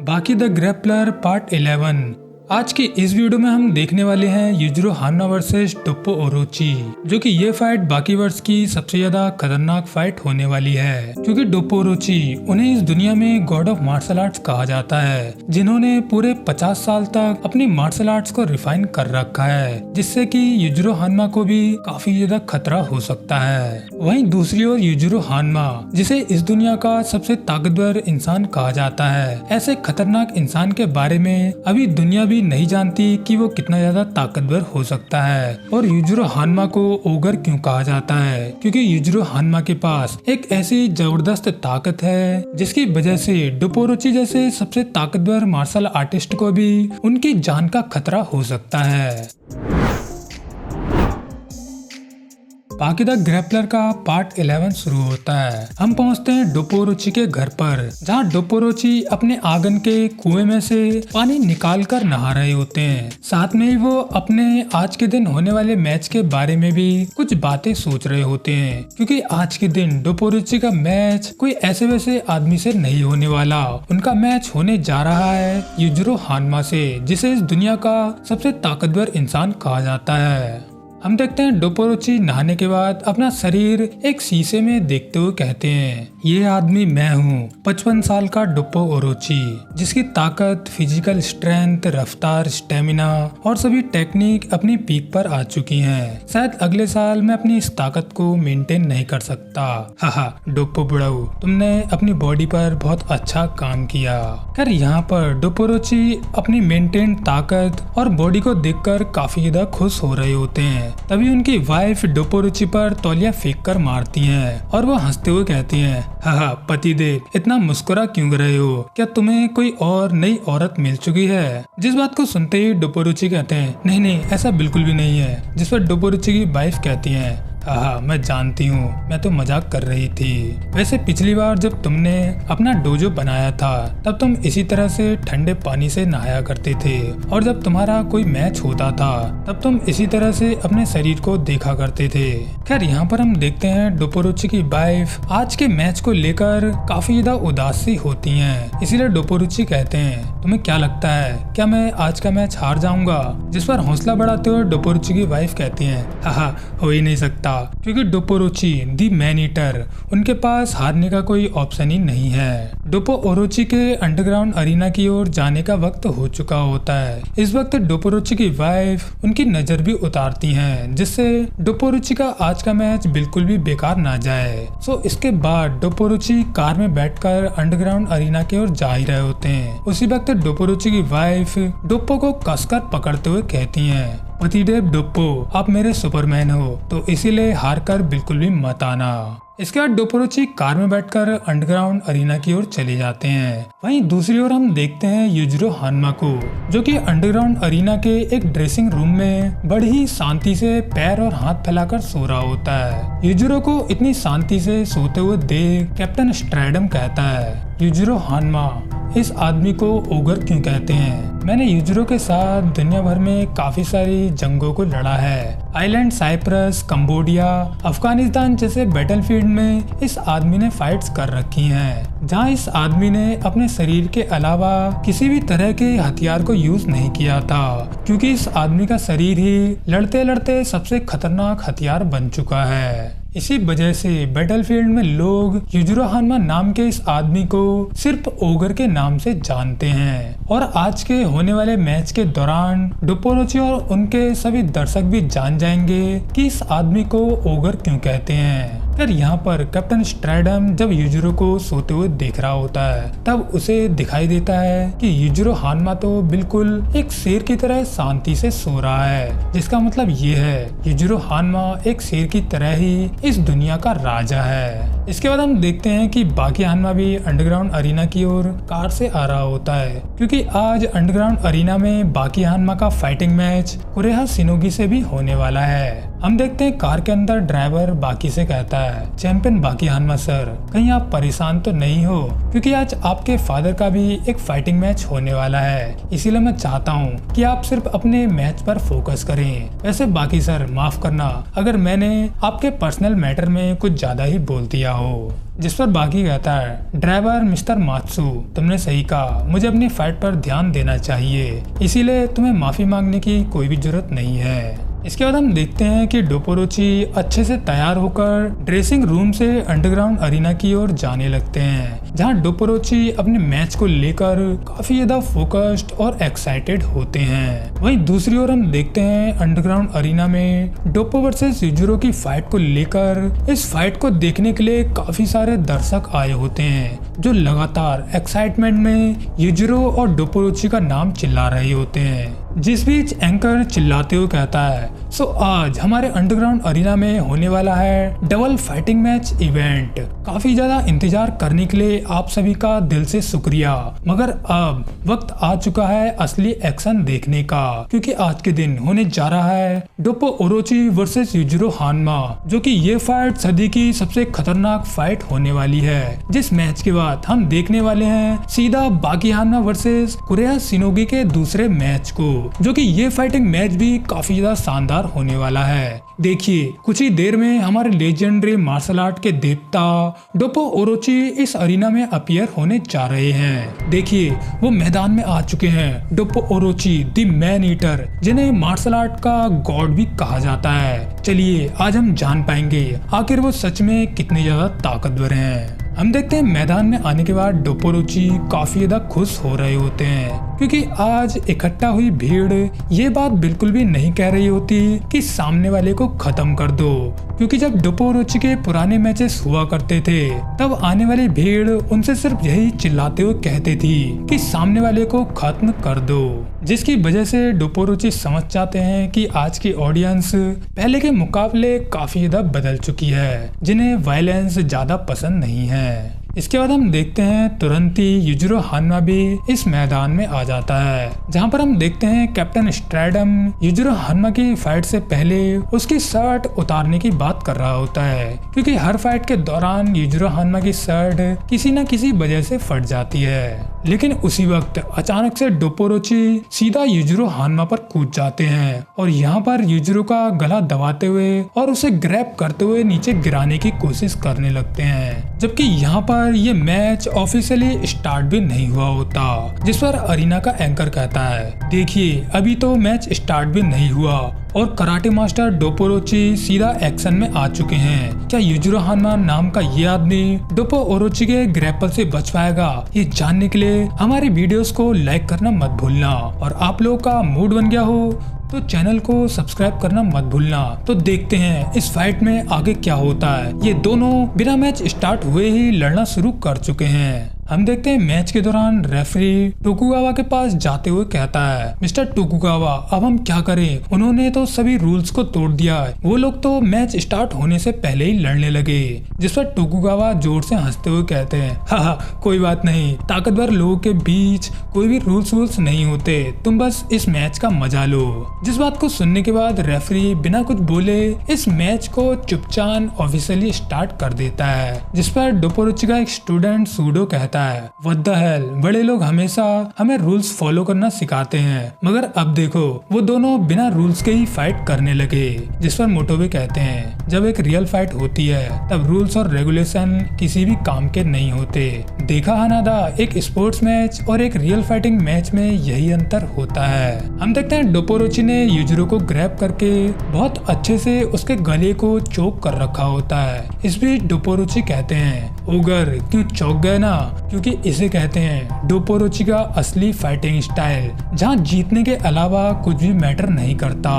बाकी the grappler part 11। आज की इस वीडियो में हम देखने वाले हैं युजिरो हान्ना वर्सेस टोप्पो ओरोची, जो कि ये फाइट बाकी वर्ष की सबसे ज्यादा खतरनाक फाइट होने वाली है, क्योंकि टोप्पो ओरोची उन्हें इस दुनिया में गॉड ऑफ मार्शल आर्ट्स कहा जाता है, जिन्होंने पूरे 50 साल तक अपनी मार्शल आर्ट्स को रिफाइन कर रखा है, जिससे कि युजिरो हान्ना को भी काफी ज्यादा खतरा हो सकता है। वहीं दूसरी ओर युजिरो हान्ना, जिसे इस दुनिया का सबसे ताकतवर इंसान कहा जाता है, ऐसे खतरनाक इंसान के बारे में अभी दुनिया नहीं जानती कि वो कितना ज्यादा ताकतवर हो सकता है। और युजिरो हान्ना को ओगर क्यों कहा जाता है, क्योंकि युजिरो हान्ना के पास एक ऐसी जबरदस्त ताकत है जिसकी वजह से टोप्पो ओरोची जैसे सबसे ताकतवर मार्शल आर्टिस्ट को भी उनकी जान का खतरा हो सकता है। बाकी द ग्रैपलर का पार्ट 11 शुरू होता है। हम पहुंचते हैं टोप्पो ओरोची के घर पर, जहां टोप्पो ओरोची अपने आंगन के कुएं में से पानी निकाल कर नहा रहे होते हैं। साथ में ही वो अपने आज के दिन होने वाले मैच के बारे में भी कुछ बातें सोच रहे होते हैं, क्योंकि आज के दिन टोप्पो ओरोची का मैच कोई ऐसे वैसे आदमी से नहीं होने वाला। उनका मैच होने जा रहा है युजिरो हान्ना से, जिसे इस दुनिया का सबसे ताकतवर इंसान कहा जाता है। हम देखते हैं टोप्पो ओरोची नहाने के बाद अपना शरीर एक शीशे में देखते हुए कहते हैं, ये आदमी मैं हूँ, 55 साल का टोप्पो ओरोची, जिसकी ताकत, फिजिकल स्ट्रेंथ, रफ्तार, स्टेमिना और सभी टेक्निक अपनी पीक पर आ चुकी हैं। शायद अगले साल मैं अपनी इस ताकत को मेंटेन नहीं कर सकता। हाहा टोप्पो बुढ़ाऊ, तुमने अपनी बॉडी पर बहुत अच्छा काम किया। खैर यहाँ पर टोप्पो ओरोची अपनी मेंटेन ताकत और बॉडी को देखकर काफी ज्यादा खुश हो रहे होते हैं। तभी उनकी वाइफ टोप्पो ओरोची पर तौलिया फेंक कर मारती हैं और वो हंसते हुए कहती हैं, हाहा पतिदेव, इतना मुस्कुरा क्यों रहे हो? क्या तुम्हें कोई और नई औरत मिल चुकी है? जिस बात को सुनते ही टोप्पो ओरोची कहते हैं, नहीं नहीं, ऐसा बिल्कुल भी नहीं है। जिस पर टोप्पो ओरोची की वाइफ कहती है, हाँ मैं जानती हूँ, मैं तो मजाक कर रही थी। वैसे पिछली बार जब तुमने अपना डोजो बनाया था तब तुम इसी तरह से ठंडे पानी से नहाया करते थे, और जब तुम्हारा कोई मैच होता था तब तुम इसी तरह से अपने शरीर को देखा करते थे। खैर यहाँ पर हम देखते हैं टोप्पो ओरोची की वाइफ आज के मैच को लेकर काफी ज्यादा उदास सी होती हैं। इसीलिए टोप्पो ओरोची कहते हैं, तुम्हें क्या लगता है, क्या मैं आज का मैच हार जाऊंगा? जिस पर हौसला बढ़ाते हुए टोप्पो ओरोची की वाइफ कहती है, हाँ हो ही नहीं सकता, क्योंकि टोप्पो ओरोची दी मैन ईटर, उनके पास हारने का कोई ऑप्शन ही नहीं है। टोप्पो ओरोची के अंडरग्राउंड अरीना की ओर जाने का वक्त हो चुका होता है। इस वक्त टोप्पो ओरोची की वाइफ उनकी नजर भी उतारती हैं, जिससे टोप्पो ओरोची का आज का मैच बिल्कुल भी बेकार ना जाए। सो इसके बाद टोप्पो ओरोची कार में बैठकर अंडरग्राउंड अरीना की ओर जा ही रहे होते हैं। उसी वक्त टोप्पो ओरोची की वाइफ टोप्पो को कसकर पकड़ते हुए कहती हैं, पतिदेव टोप्पो, आप मेरे सुपरमैन हो, तो इसीलिए हार कर बिल्कुल भी मत आना। इसके बाद टोप्पो ओरोची कार में बैठकर अंडरग्राउंड अरीना की ओर चले जाते हैं। वहीं दूसरी ओर हम देखते हैं युजिरो हान्ना को, जो कि अंडरग्राउंड अरीना के एक ड्रेसिंग रूम में बड़ी ही शांति से पैर और हाथ फैलाकर सो रहा होता है। युजिरो को इतनी शांति से सोते हुए देख कैप्टन स्ट्रैडम कहता है, युजिरो हान्ना, इस आदमी को ओगर क्यों कहते हैं? मैंने युजिरो के साथ दुनिया भर में काफी सारी जंगों को लड़ा है। आइलैंड साइप्रस, कंबोडिया, अफगानिस्तान जैसे बैटलफील्ड में इस आदमी ने फाइट्स कर रखी हैं, जहां इस आदमी ने अपने शरीर के अलावा किसी भी तरह के हथियार को यूज नहीं किया था, क्योंकि इस आदमी का शरीर ही लड़ते लड़ते सबसे खतरनाक हथियार बन चुका है। इसी वजह से बैटलफील्ड में लोग युजिरो हान्ना नाम के इस आदमी को सिर्फ ओगर के नाम से जानते हैं। और आज के होने वाले मैच के दौरान टोप्पो ओरोची और उनके सभी दर्शक भी जान जाएंगे कि इस आदमी को ओगर क्यों कहते हैं। फिर यहाँ पर कैप्टन स्ट्रैडम जब युजिरो को सोते हुए देख रहा होता है, तब उसे दिखाई देता है कि युजिरो हान्ना तो बिल्कुल एक शेर की तरह शांति से सो रहा है, जिसका मतलब ये है युजिरो हान्ना एक शेर की तरह ही इस दुनिया का राजा है। इसके बाद हम देखते हैं कि बाकी हान्ना भी अंडरग्राउंड अरीना की ओर कार से आ रहा होता है, क्योंकि आज अंडरग्राउंड अरीना में बाकी हान्ना का फाइटिंग मैच कुरेहा शिनोगी से भी होने वाला है। हम देखते हैं कार के अंदर ड्राइवर बाकी से कहता है, चैंपियन बाकी हान्ना सर, कहीं आप परेशान तो नहीं हो, क्योंकि आज आपके फादर का भी एक फाइटिंग मैच होने वाला है, इसीलिए मैं चाहता हूँ कि आप सिर्फ अपने मैच पर फोकस करें। वैसे बाकी सर, माफ करना अगर मैंने आपके पर्सनल मैटर में कुछ ज्यादा ही बोल दिया हो। जिस पर बाकी कहता है, ड्राइवर मिस्टर मात्सु, तुमने सही कहा, मुझे अपनी फाइट पर ध्यान देना चाहिए, इसीलिए तुम्हें माफी मांगने की कोई भी जरूरत नहीं है। इसके बाद हम देखते हैं कि डोपोरोची अच्छे से तैयार होकर ड्रेसिंग रूम से अंडरग्राउंड अरीना की ओर जाने लगते हैं, जहां डोपोरोची अपने मैच को लेकर काफी ज्यादा फोकस्ड और एक्साइटेड होते हैं। वहीं दूसरी ओर हम देखते हैं अंडरग्राउंड अरीना में डोपो वर्सेस युजुरो की फाइट को लेकर इस फाइट को देखने के लिए काफी सारे दर्शक आए होते हैं, जो लगातार एक्साइटमेंट में युजुरो और डोपोरोची का नाम चिल्ला रहे होते हैं। जिस बीच एंकर चिल्लाते हुए कहता है, सो आज हमारे अंडरग्राउंड अरीना में होने वाला है डबल फाइटिंग मैच इवेंट। काफी ज्यादा इंतजार करने के लिए आप सभी का दिल से शुक्रिया, मगर अब वक्त आ चुका है असली एक्शन देखने का, क्योंकि आज के दिन होने जा रहा है डोपो ओरोची वर्सेस युजुरो हानमा, जो कि ये फाइट सदी की सबसे खतरनाक फाइट होने वाली है। जिस मैच के बाद हम देखने वाले हैं सीधा बाकी हानमा वर्सेस कुरेहा शिनोगी के दूसरे मैच को, जो कि ये फाइटिंग मैच भी काफी ज्यादा शानदार होने वाला है। देखिए, कुछ ही देर में हमारे लेजेंडरी मार्शल आर्ट के देवता डोपो ओरोची इस अरीना में अपीयर होने जा रहे हैं। देखिए, वो मैदान में आ चुके हैं, डोपो ओरोची द मैन ईटर, जिन्हें मार्शल आर्ट का गॉड भी कहा जाता है। चलिए आज हम जान पाएंगे आखिर वो सच में कितने ज्यादा ताकतवर हैं। हम देखते हैं मैदान में आने के बाद डोपोरोची काफी ज्यादा खुश हो रहे होते हैं, क्योंकि आज इकट्ठा हुई भीड़ ये बात बिल्कुल भी नहीं कह रही होती कि सामने वाले को खत्म कर दो, क्योंकि जब डोपोरोची के पुराने मैचेस हुआ करते थे तब आने वाली भीड़ उनसे सिर्फ यही चिल्लाते हुए कहते थी कि सामने वाले को खत्म कर दो, जिसकी वजह से डोपोरोची समझ जाते हैं कि आज की ऑडियंस पहले के मुकाबले काफी ज्यादा बदल चुकी है, जिन्हें वायलेंस ज्यादा पसंद नहीं है। इसके बाद हम देखते हैं तुरंत ही युजुरो हानमा भी इस मैदान में आ जाता है, जहां पर हम देखते हैं कैप्टन स्ट्रैडम युजुरो हानमा की फाइट से पहले उसकी शर्ट उतारने की बात कर रहा होता है, क्योंकि हर फाइट के दौरान युजुरो हानमा की शर्ट किसी न किसी वजह से फट जाती है। लेकिन उसी वक्त अचानक से डोपोरोची सीधा युजुरो हानमा पर कूद जाते हैं और यहाँ पर युजुरो का गला दबाते हुए और उसे ग्रैब करते हुए नीचे गिराने की कोशिश करने लगते हैं, जबकि यहाँ पर ये मैच ऑफिशियली स्टार्ट भी नहीं हुआ होता। जिस पर अरीना का एंकर कहता है, देखिए अभी तो मैच स्टार्ट भी नहीं हुआ और कराटे मास्टर डोपोरोची सीधा एक्शन में आ चुके हैं। क्या युजुरो हानमा नाम का ये आदमी डोपो ओरोची के ग्रैपल से बच पाएगा? ये जानने के लिए हमारे वीडियोस को लाइक करना मत भूलना, और आप लोगों का मूड बन गया हो तो चैनल को सब्सक्राइब करना मत भूलना। तो देखते हैं इस फाइट में आगे क्या होता है। ये दोनों बिना मैच स्टार्ट हुए ही लड़ना शुरू कर चुके हैं। हम देखते हैं मैच के दौरान रेफरी टोकुगावा के पास जाते हुए कहता है, मिस्टर टोकुगावा अब हम क्या करें, उन्होंने तो सभी रूल्स को तोड़ दिया है, वो लोग तो मैच स्टार्ट होने से पहले ही लड़ने लगे। जिस पर टोकुगावा जोर से हंसते हुए कहते हैं, हाँ कोई बात नहीं, ताकतवर लोगों के बीच कोई भी रूल्स नहीं होते, तुम बस इस मैच का मजा लो। जिस बात को सुनने के बाद रेफरी बिना कुछ बोले इस मैच को चुपचाप ऑफिशियली स्टार्ट कर देता है। जिस पर डोपोरोची का एक स्टूडेंट सूडो कहता है, व्हाट द हेल, बड़े लोग हमेशा हमें रूल्स फॉलो करना सिखाते हैं, मगर अब देखो वो दोनों बिना रूल्स के ही फाइट करने लगे। जिस पर मोटोबे कहते हैं, जब एक रियल फाइट होती है तब रूल्स और रेगुलेशन किसी भी काम के नहीं होते। देखा हनादा, एक स्पोर्ट्स मैच और एक रियल फाइटिंग मैच में यही अंतर होता है। हम देखते हैं डोपोरोची ने युजुरो को ग्रैब करके बहुत अच्छे से उसके गले को चोक कर रखा होता है। इस बीच डोपोरोची कहते हैं, ओगर क्यों चौक गए ना, क्योंकि इसे कहते हैं डोपोरोची का असली फाइटिंग स्टाइल, जहां जीतने के अलावा कुछ भी मैटर नहीं करता।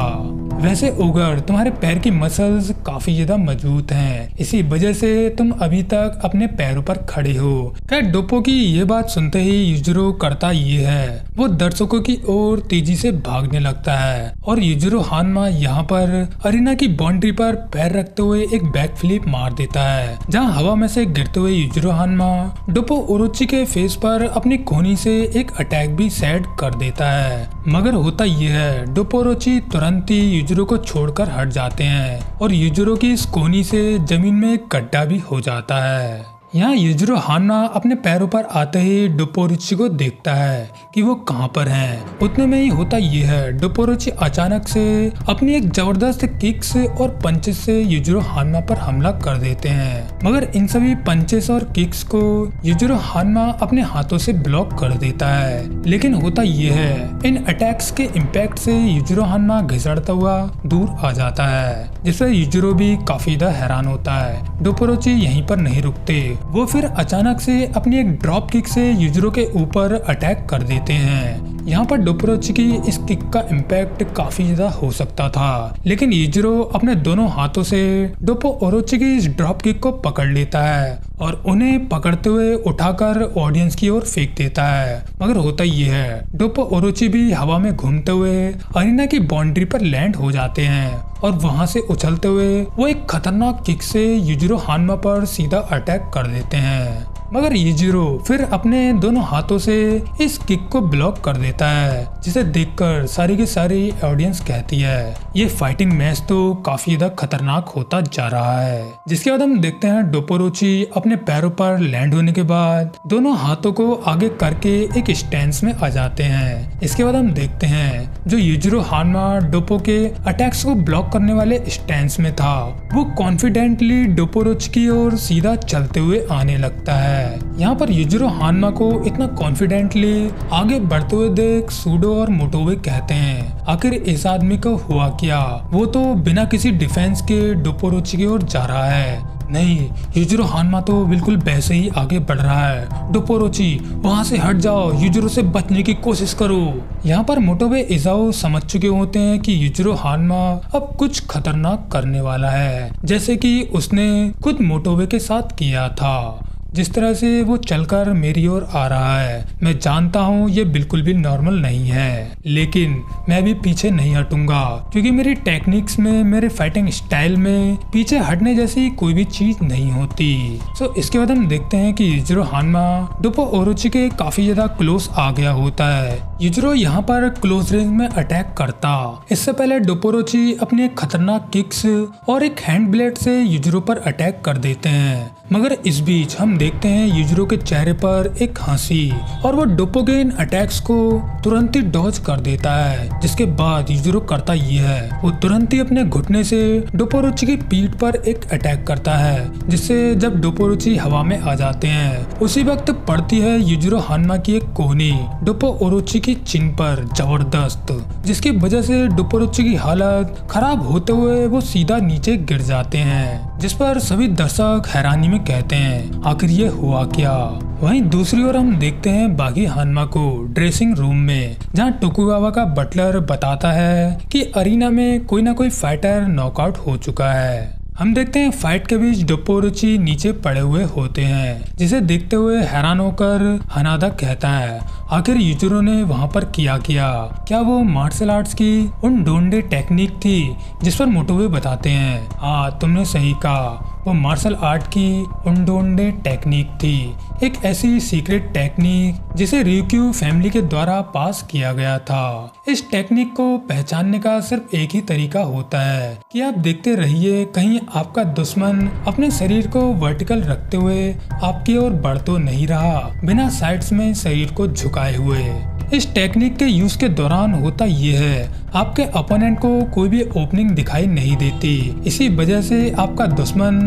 वैसे ओगर, तुम्हारे पैर की मसल्स काफी ज्यादा मजबूत हैं, इसी वजह से तुम अभी तक अपने पैरों पर खड़े हो। खैर डोपो की ये बात सुनते ही युजुरो करता ये है, वो दर्शकों की ओर तेजी से भागने लगता है और युजुरो हानमा यहाँ पर अरीना की बाउंड्री पर पैर रखते हुए एक बैक फ्लिप मार देता है, जहाँ हवा में से गिरते हुए युजुरो हानमा डोपो ओरोची के फेस पर अपनी कोहनी से एक अटैक भी सेट कर देता है। मगर होता ये है, डोपो ओरोची तुरंत ही युजुरो को छोड़कर हट जाते हैं और युजुरो की इस कोहनी से जमीन में एक गड्ढा भी हो जाता है। यहाँ युजुरो हान्मा अपने पैरों पर आते ही डोपोरुची को देखता है कि वो कहाँ पर हैं। उतने में ही होता ये है, डोपोरुची अचानक से अपनी एक जबरदस्त किक्स और पंचेस से युजुरो हान्मा पर हमला कर देते हैं, मगर इन सभी पंचेस और किक्स को युजुरो हान्मा अपने हाथों से ब्लॉक कर देता है। लेकिन होता ये है, इन अटैक्स के इम्पैक्ट से युजुरो हान्मा घिसड़ता हुआ दूर आ जाता है, जिससे युजुरो भी काफी हैरान होता है। डोपोरुची यहीं पर नहीं रुकते, वो फिर अचानक से अपनी एक ड्रॉप किक से युजुरो के ऊपर अटैक कर देते हैं। यहाँ पर डोपोरुची की इस किक का इम्पैक्ट काफी ज्यादा हो सकता था, लेकिन युजुरो अपने दोनों हाथों से डोपोरुची की इस ड्रॉप किक को पकड़ लेता है और उन्हें पकड़ते हुए उठाकर ऑडियंस की ओर फेंक देता है। मगर होता ये है, डोपोरुची भी हवा में घूमते हुए अरीना की बाउंड्री पर लैंड हो जाते हैं और वहां से उछलते हुए वो एक खतरनाक किक से युजुरो हान्मा पर सीधा अटैक कर देते हैं। मगर युजुरो फिर अपने दोनों हाथों से इस किक को ब्लॉक कर देता है, जिसे देखकर सारी की सारी ऑडियंस कहती है ये फाइटिंग मैच तो काफी ज्यादा खतरनाक होता जा रहा है। जिसके बाद हम देखते हैं डोपोरुची अपने पैरों पर लैंड होने के बाद दोनों हाथों को आगे करके एक स्टैंस में आ जाते हैं। इसके बाद हम देखते हैं जो युजुरो हान्मा डोपो के अटैक्स को ब्लॉक करने वाले स्टैंस में था, वो कॉन्फिडेंटली डोपोरुची की ओर सीधा चलते हुए आने लगता है। यहाँ पर युजुरो हान्मा को इतना कॉन्फिडेंटली आगे बढ़ते हुए देख सूडो और मोटोवे कहते हैं आखिर इस आदमी को हुआ क्या, वो तो बिना किसी डिफेंस के डोपोरुची की ओर जा रहा है। नहीं, युजुरो हान्मा तो बिल्कुल वैसे ही आगे बढ़ रहा है। डोपोरुची वहाँ से हट जाओ, युजुरो से बचने की कोशिश करो। यहाँ पर मोटोवे इजाओ समझ चुके होते हैं कि युजुरो हान्मा अब कुछ खतरनाक करने वाला है, जैसे कि उसने खुद मोटोवे के साथ किया था। जिस तरह से वो चलकर मेरी ओर आ रहा है, मैं जानता हूँ ये बिल्कुल भी नॉर्मल नहीं है, लेकिन मैं भी पीछे नहीं हटूंगा क्योंकि मेरी टेक्निक्स में, मेरे फाइटिंग स्टाइल में पीछे हटने जैसी कोई भी चीज नहीं होती। सो इसके बाद हम देखते हैं कि युजुरो हान्मा डोपोरुची के काफी ज्यादा क्लोज आ गया होता है। युजुरो यहाँ पर क्लोज रेंज में अटैक करता। इससे पहले डोपोरुची अपनी एक खतरनाक किक्स और एक हैंड ब्लेड से युजुरो पर अटैक कर देते हैं, मगर इस बीच हम देखते हैं युजुरो के चेहरे पर एक हंसी और वो डोपोगेन अटैक्स को तुरंत ही डॉज कर देता है। जिसके बाद युजुरो करता ये है, वो तुरंत ही अपने घुटने से डोपोरुची की पीठ पर एक अटैक करता है, जिससे जब डोपोरुची हवा में आ जाते हैं उसी वक्त पड़ती है युजुरो हान्मा की एक कोहनी डोपोरुची की चिन पर जबरदस्त, जिसकी वजह से डोपोरुची की हालत खराब होते हुए वो सीधा नीचे गिर जाते हैं, जिस पर सभी दर्शक हैरानी में कहते हैं आखिर ये हुआ क्या। वहीं दूसरी ओर हम देखते हैं बागी हान्मा को ड्रेसिंग रूम में, जहां टोकुगावा का बटलर बताता है कि अरीना में कोई ना कोई फाइटर नॉकआउट हो चुका है। हम देखते हैं फाइट के बीच डोपोरुची नीचे पड़े हुए होते हैं, जिसे देखते हुए हैरान होकर हनादा कहता है आखिर युजुरो ने वहां पर क्या वो मार्शल आर्ट्स की उन डोंडे टेक्निक थी जिस पर मोटोवे बताते हैं। हाँ, तुमने सही कहा, वो मार्शल आर्ट की उंडोंडे टेक्निक थी, एक ऐसी सीक्रेट टेक्निक जिसे रिक्यू फैमिली के द्वारा पास किया गया था। इस टेक्निक को पहचानने का सिर्फ एक ही तरीका होता है कि आप देखते रहिए कहीं आपका दुश्मन अपने शरीर को वर्टिकल रखते हुए आपकी ओर बढ़ तो नहीं रहा, बिना साइड्स में शरीर को झुकाए हुए। इस टेक्निक के यूज के दौरान होता ये है, आपके अपोनेंट को कोई भी ओपनिंग दिखाई नहीं देती, इसी वजह से आपका दुश्मन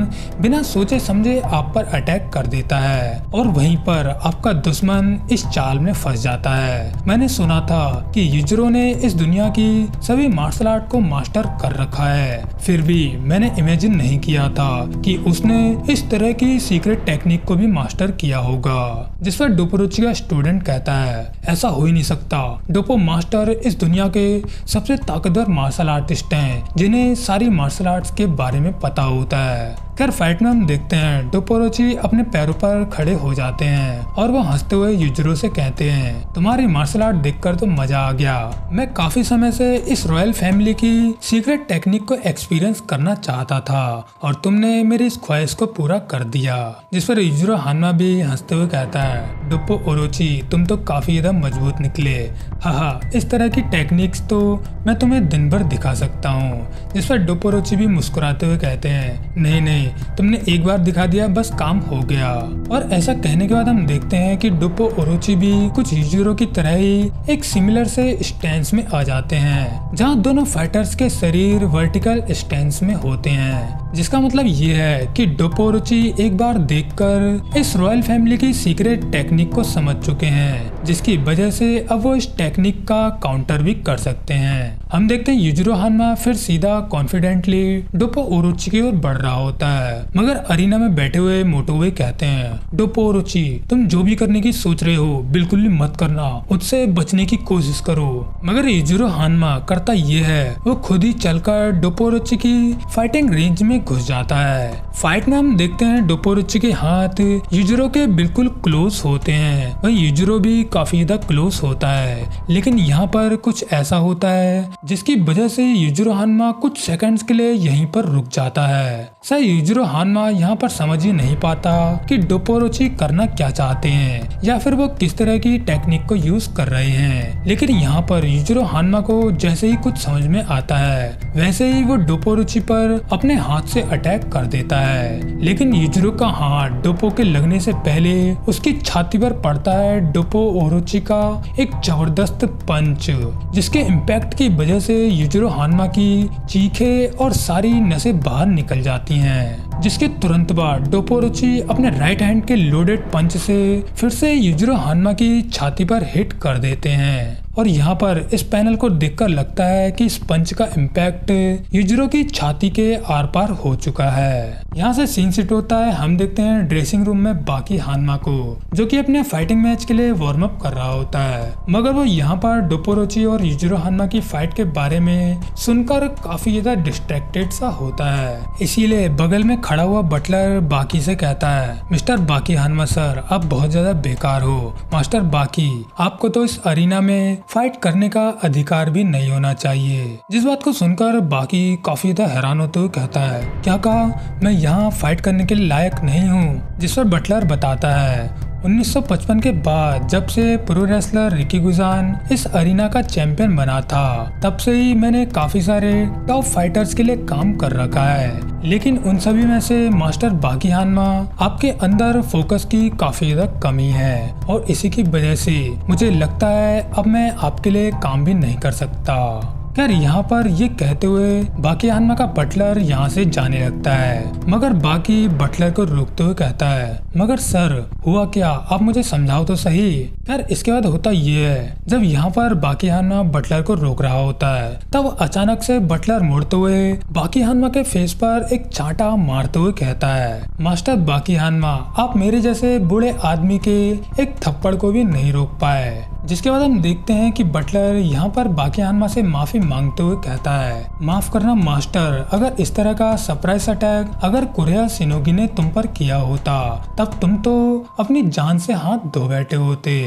बिना सोचे समझे आप पर अटैक कर देता है और वहीं पर आपका दुश्मन इस चाल में फंस जाता है। मैंने सुना था कि युजुरो ने इस दुनिया की सभी मार्शल आर्ट को मास्टर कर रखा है, फिर भी मैंने इमेजिन नहीं किया था कि उसने इस तरह की सीक्रेट टेक्निक को भी मास्टर किया होगा। जिस पर डोपोरुची का स्टूडेंट कहता है ऐसा हो ही नहीं सकता, डोपो मास्टर इस दुनिया के सबसे ताकतवर मार्शल आर्टिस्ट हैं जिन्हें सारी मार्शल आर्ट्स के बारे में पता होता है। खैर फाइट में हम देखते हैं डोपोरुची अपने पैरों पर खड़े हो जाते हैं और वो हंसते हुए युजुरो से कहते हैं तुम्हारी मार्शल आर्ट देखकर तो मजा आ गया, मैं काफी समय से इस रॉयल फैमिली की सीक्रेट टेक्निक को एक्सपीरियंस करना चाहता था और तुमने मेरी इस ख्वाहिश को पूरा कर दिया। जिस पर युजुरो हान्मा भी हंसते हुए कहता है डोपोरुची तुम तो काफी ज्यादा मजबूत निकले, हाँ इस तरह की टेक्निक्स तो मैं तुम्हें दिन भर दिखा सकता हूँ। जिस पर डोपोरुची भी मुस्कुराते हुए कहते हैं नहीं, तुमने एक बार दिखा दिया, बस काम हो गया। और ऐसा कहने के बाद हम देखते हैं कि डोप्पो ओरोची भी कुछ यूजुरो की तरह ही एक सिमिलर से स्टैंस में आ जाते हैं, जहां दोनों फाइटर्स के शरीर वर्टिकल स्टैंस में होते हैं, जिसका मतलब ये है कि डोप्पो ओरोची एक बार देखकर इस रॉयल फैमिली की सीक्रेट टेक्निक को समझ चुके हैं, जिसकी वजह से अब वो इस टेक्निक का काउंटर भी कर सकते हैं। हम देखते हैं युजिरो हानमा फिर सीधा कॉन्फिडेंटली डोप्पो ओरोची की ओर बढ़ रहा होता है, मगर अरीना में बैठे हुए मोटोवे कहते हैं, डोप्पो ओरोची, तुम जो भी करने की सोच रहे हो बिल्कुल भी मत करना, उससे बचने की कोशिश करो। मगर युजिरो हानमा करता ये है, वो खुद ही चलकर डोप्पो ओरोची की फाइटिंग रेंज में घुस जाता है। फाइट में हम देखते हैं डोप्पो ओरोची के हाथ युजिरो के बिल्कुल क्लोज होते हैं, वही युजिरो भी काफी ज्यादा क्लोज होता है, लेकिन यहाँ पर कुछ ऐसा होता है जिसकी वजह से युजिरो हानमा कुछ सेकंड्स के लिए यहीं पर रुक जाता है। शायद युजिरो हानमा यहाँ पर समझ ही नहीं पाता कि डोप्पो ओरोची करना क्या चाहते हैं या फिर वो किस तरह की टेक्निक को यूज कर रहे हैं, लेकिन यहाँ पर युजिरो हानमा को जैसे ही कुछ समझ में आता है वैसे ही वो डोप्पो ओरोची पर अपने हाथ से अटैक कर देता है, लेकिन युजिरो का हाथ डोप्पो के लगने से पहले उसकी छाती पर पड़ता है डोप्पो ओरोची का एक जबरदस्त पंच, जिसके इम्पैक्ट की वजह से युजिरो हानमा की चीखें और सारी नसें बाहर निकल जाती हैं, जिसके तुरंत बाद डोप्पो ओरोची अपने राइट हैंड के लोडेड पंच से फिर से युजिरो हानमा की छाती पर हिट कर देते हैं। और यहाँ पर इस पैनल को देखकर लगता है कि इस पंच का इम्पैक्ट युजिरो की छाती के आर पार हो चुका है। यहाँ से सीन शिफ्ट होता है, हम देखते हैं ड्रेसिंग रूम में बाकी हानमा को, जो कि अपने फाइटिंग मैच के लिए वार्म अप कर रहा होता है, मगर वो यहाँ पर डोप्पो ओरोची और युजिरो हानमा की फाइट के बारे में सुनकर काफी ज्यादा डिस्ट्रैक्टेड सा होता है। इसीलिए बगल में खड़ा हुआ बटलर बाकी से कहता है, मिस्टर बाकी हानमा सर, आप बहुत ज्यादा बेकार हो। मास्टर बाकी, आपको तो इस अरीना में फाइट करने का अधिकार भी नहीं होना चाहिए। जिस बात को सुनकर बाकी काफी ज्यादा हैरान होते हुए कहता है, क्या कहा? मैं यहाँ फाइट करने के लायक नहीं हूँ? जिस पर बटलर बताता है, 1955 के बाद जब से प्रो रेसलर रिकी गुजान इस अरीना का चैंपियन बना था, तब से ही मैंने काफी सारे टॉप फाइटर्स के लिए काम कर रखा है, लेकिन उन सभी में से मास्टर बाकी हानमा आपके अंदर फोकस की काफी ज्यादा कमी है, और इसी की वजह से मुझे लगता है अब मैं आपके लिए काम भी नहीं कर सकता। खैर यहाँ पर ये कहते हुए बाकी हानमा का बटलर यहाँ से जाने लगता है, मगर बाकी बटलर को रोकते हुए कहता है, मगर सर हुआ क्या, आप मुझे समझाओ तो सही। खैर इसके बाद होता ये है, जब यहाँ पर बाकी हानमा बटलर को रोक रहा होता है, तब अचानक से बटलर मुड़ते हुए बाकी हानमा के फेस पर एक चांटा मारते हुए कहता है, मास्टर बाकी हानमा, आप मेरे जैसे बूढ़े आदमी के एक थप्पड़ को भी नहीं रोक पाए। जिसके बाद हम देखते हैं कि बटलर यहाँ पर बाकी हानमा से माफी मांगते हुए कहता है, माफ करना मास्टर, अगर इस तरह का सरप्राइज अटैक अगर कुरेहा शिनोगी ने तुम पर किया होता तब तुम तो अपनी जान से हाथ धो बैठे होते।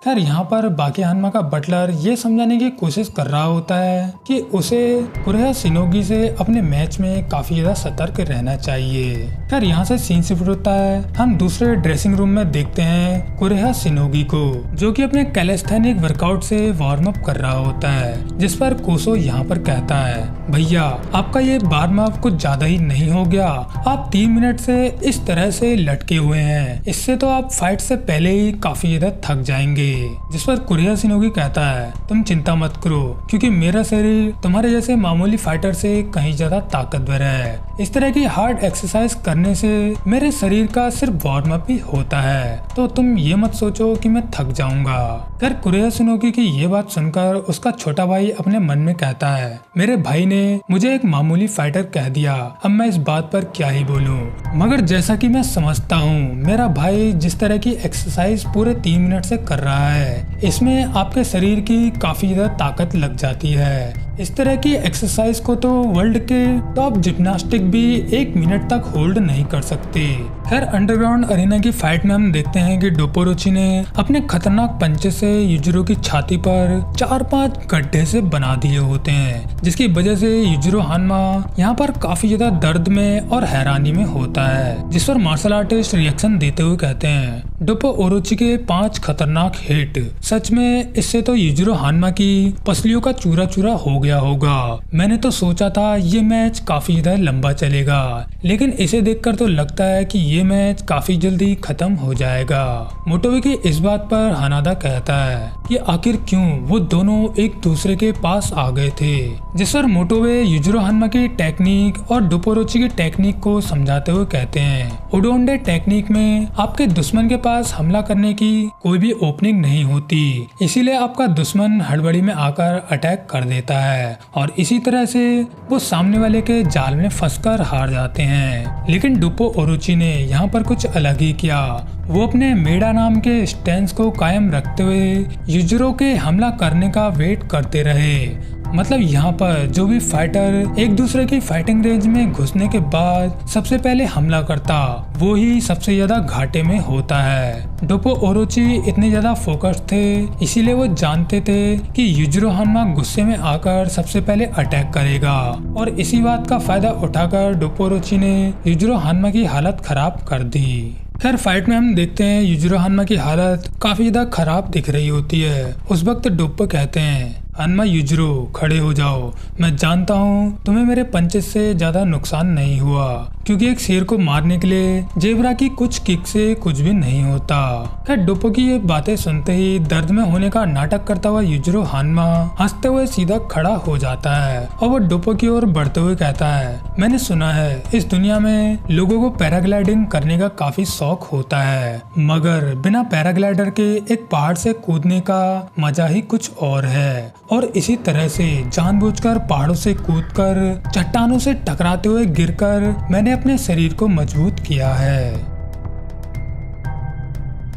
खैर यहाँ पर बाकी हानमा का बटलर ये समझाने की कोशिश कर रहा होता है कि उसे कुरेहा शिनोगी से अपने मैच में काफी ज्यादा सतर्क रहना चाहिए। खैर यहाँ से सीन शिफ्ट होता है, हम दूसरे ड्रेसिंग रूम में देखते हैं कुरेहा शिनोगी को, जो कि अपने कैलिस्थेनिक वर्कआउट से वार्म अप कर रहा होता है, जिस पर कोसो यहाँ पर कहता है, भैया आपका ये वार्म अप कुछ ज्यादा ही नहीं हो गया? आप 3 मिनट से इस तरह से लटके हुए हैं, इससे तो आप फाइट से पहले ही काफी ज्यादा थक जाएंगे। जिस पर कुरेहा शिनोगी कहता है, तुम चिंता मत करो, क्योंकि मेरा शरीर तुम्हारे जैसे मामूली फाइटर से कहीं ज्यादा ताकतवर है। इस तरह की हार्ड एक्सरसाइज करने से मेरे शरीर का सिर्फ वार्म अप ही होता है, तो तुम ये मत सोचो कि मैं थक जाऊंगा। खैर कुरेहा शिनोगी की ये बात सुनकर उसका छोटा भाई अपने मन में कहता है, मेरे भाई ने मुझे एक मामूली फाइटर कह दिया, अब मैं इस बात पर क्या ही बोलूं। मगर जैसा कि मैं समझता हूँ, मेरा भाई जिस तरह की एक्सरसाइज पूरे 3 मिनट से कर रहा है, इसमें आपके शरीर की काफी ज्यादा ताकत लग जाती है। इस तरह की एक्सरसाइज को तो वर्ल्ड के टॉप जिम्नास्टिक भी 1 मिनट तक होल्ड नहीं कर सकते। खैर अंडरग्राउंड अरीना की फाइट में हम देखते हैं कि डोप्पो ओरोची ने अपने खतरनाक पंचे से युजिरो की छाती पर 4-5 गड्ढे से बना दिए होते हैं, जिसकी वजह से युजिरो हानमा यहाँ पर काफी ज्यादा दर्द में और हैरानी में होता है। जिस पर मार्शल आर्टिस्ट रिएक्शन देते हुए कहते हैं, डोप्पो ओरोची के 5 खतरनाक हिट, सच में इससे तो युजिरो हानमा की पसलियों का चूरा चूरा हो गया लिया होगा। मैंने तो सोचा था ये मैच काफी ज्यादा लंबा चलेगा, लेकिन इसे देखकर तो लगता है कि ये मैच काफी जल्दी खत्म हो जाएगा। मोटोवे की इस बात पर हानादा कहता है कि आखिर क्यों वो दोनों एक दूसरे के पास आ गए थे, जिस पर मोटोवे युजिरो हान्मा की टेक्निक और डोपोरोची की टेक्निक को समझाते हुए कहते हैं, उडोंडे टेक्निक में आपके दुश्मन के पास हमला करने की कोई भी ओपनिंग नहीं होती, इसीलिए आपका दुश्मन हड़बड़ी में आकर अटैक कर देता है और इसी तरह से वो सामने वाले के जाल में फंसकर हार जाते हैं। लेकिन डोपो ओरोची ने यहाँ पर कुछ अलग ही किया। वो अपने मेडा नाम के स्टैंस को कायम रखते हुए युजिरो के हमला करने का वेट करते रहे। मतलब यहाँ पर जो भी फाइटर एक दूसरे की फाइटिंग रेंज में घुसने के बाद सबसे पहले हमला करता, वो ही सबसे ज्यादा घाटे में होता है। डोपो ओरोची इतने ज्यादा फोकस्ड थे, इसीलिए वो जानते थे कि युजिरो हान्मा गुस्से में आकर सबसे पहले अटैक करेगा और इसी बात का फायदा उठाकर डोपो ओरोची ने युजिरो हान्मा की हालत खराब कर दी। खैर फाइट में हम देखते हैं युजिरो हान्मा की हालत काफी ज्यादा खराब दिख रही होती है। उस वक्त डोप्पो कहते हैं, हान्मा युजिरो खड़े हो जाओ, मैं जानता हूँ तुम्हें मेरे पंचेस से ज्यादा नुकसान नहीं हुआ, क्योंकि एक शेर को मारने के लिए जेब्रा की कुछ किक से कुछ भी नहीं होता। खैर डोप्पो की ये बातें सुनते ही दर्द में होने का नाटक करता हुआ युजिरो हान्मा हंसते हुए सीधा खड़ा हो जाता है और वो डोप्पो की ओर बढ़ते हुए कहता है, मैंने सुना है इस दुनिया में लोगों को पैराग्लाइडिंग करने का काफी शौक होता है, मगर बिना पैराग्लाइडर के एक पहाड़ से कूदने का मजा ही कुछ और है। और इसी तरह से जानबूझकर पहाड़ों से कूदकर चट्टानों से टकराते हुए गिरकर मैंने अपने शरीर को मजबूत किया है,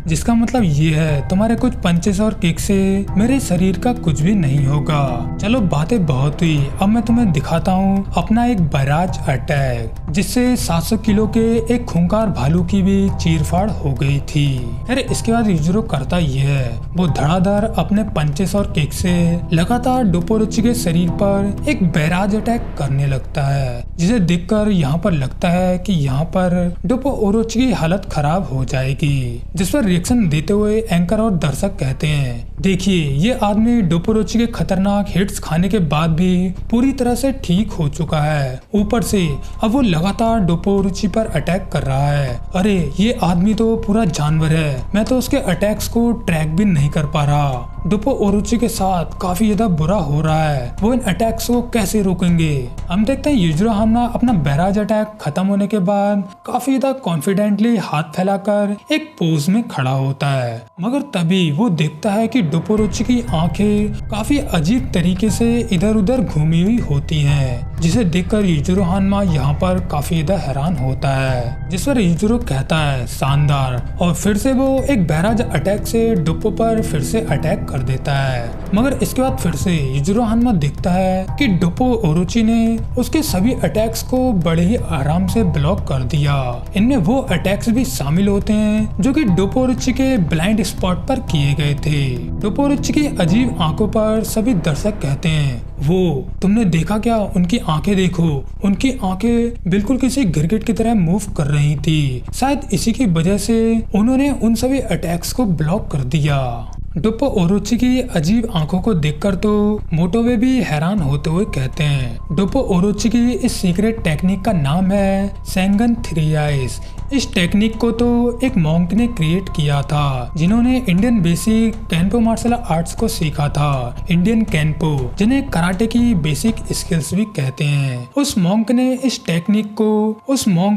जिसका मतलब ये है तुम्हारे कुछ पंचेस और किक से मेरे शरीर का कुछ भी नहीं होगा। चलो बातें बहुत हुई, अब मैं तुम्हें दिखाता हूँ अपना एक बैराज अटैक, जिससे 700 किलो के एक खूंखार भालू की भी चीरफाड़ हो गई थी। अरे इसके बाद युजिरो करता ये है, वो धड़ाधड़ अपने पंचेस और किक से लगातार डोपो ओरोची के शरीर पर एक बैराज अटैक करने लगता है, जिसे देखकर यहाँ पर लगता है कि यहाँ पर डोपो ओरोची की हालत खराब हो जाएगी। जिस पर रिएक्शन देते हुए एंकर और दर्शक कहते हैं, देखिए ये आदमी डोपो ओरोची के खतरनाक हिट्स खाने के बाद भी पूरी तरह से ठीक हो चुका है, ऊपर से अब वो लगातार डोपो ओरोची पर अटैक कर रहा है। अरे ये आदमी तो पूरा जानवर है, मैं तो उसके अटैक्स को ट्रैक भी नहीं कर पा रहा। डोपो ओरोची के साथ काफी ज्यादा बुरा हो रहा है, वो इन अटैक्स को कैसे रोकेंगे। हम देखते हैं युजिरो हान्मा अपना बैराज अटैक खत्म होने के बाद काफी ज्यादा कॉन्फिडेंटली हाथ फैलाकर एक पोज में खड़ा होता है, मगर तभी वो देखता है कि डोपो ओरोची की आंखें काफी अजीब तरीके से इधर उधर घूमी हुई होती हैं, जिसे देखकर युजिरो हान्मा यहाँ पर काफी ज्यादा हैरान होता है। जिस पर युजिरो कहता है, शानदार, और फिर से वो एक बैराज अटैक से डोपो पर फिर से अटैक कर देता है। मगर इसके बाद फिर से युजिरो हान्मा देखता है कि डोपो ओरोची ने उसके सभी अटैक्स को बड़े ही आराम से ब्लॉक कर दिया। इनमें वो अटैक्स भी शामिल होते हैं जो कि डोपो ओरोची के ब्लाइंड स्पॉट पर किए गए थे। डोपो ओरोची की अजीब आंखों पर सभी दर्शक कहते हैं, वो तुमने देखा क्या, उनकी आंखें देखो, उनकी आंखें बिल्कुल किसी गिरगिट की तरह मूव कर रही थी, शायद इसी की वजह से उन्होंने उन सभी अटैक्स को ब्लॉक कर दिया। डोपो ओरोची की अजीब आंखों को देखकर तो मोटोवे भी हैरान होते हुए कहते हैं, डोपो ओरोची की इस सीक्रेट टेक्निक का नाम है सेंगन थ्री आइज। इस टेक्निक को तो एक मॉन्क ने क्रिएट किया था, जिन्होंने इंडियन बेसिक कैनपो मार्शल आर्ट्स को सीखा था, इंडियन कैनपो, जिन्हें कराटे की बेसिक स्किल्स भी कहते हैं। उस मॉन्क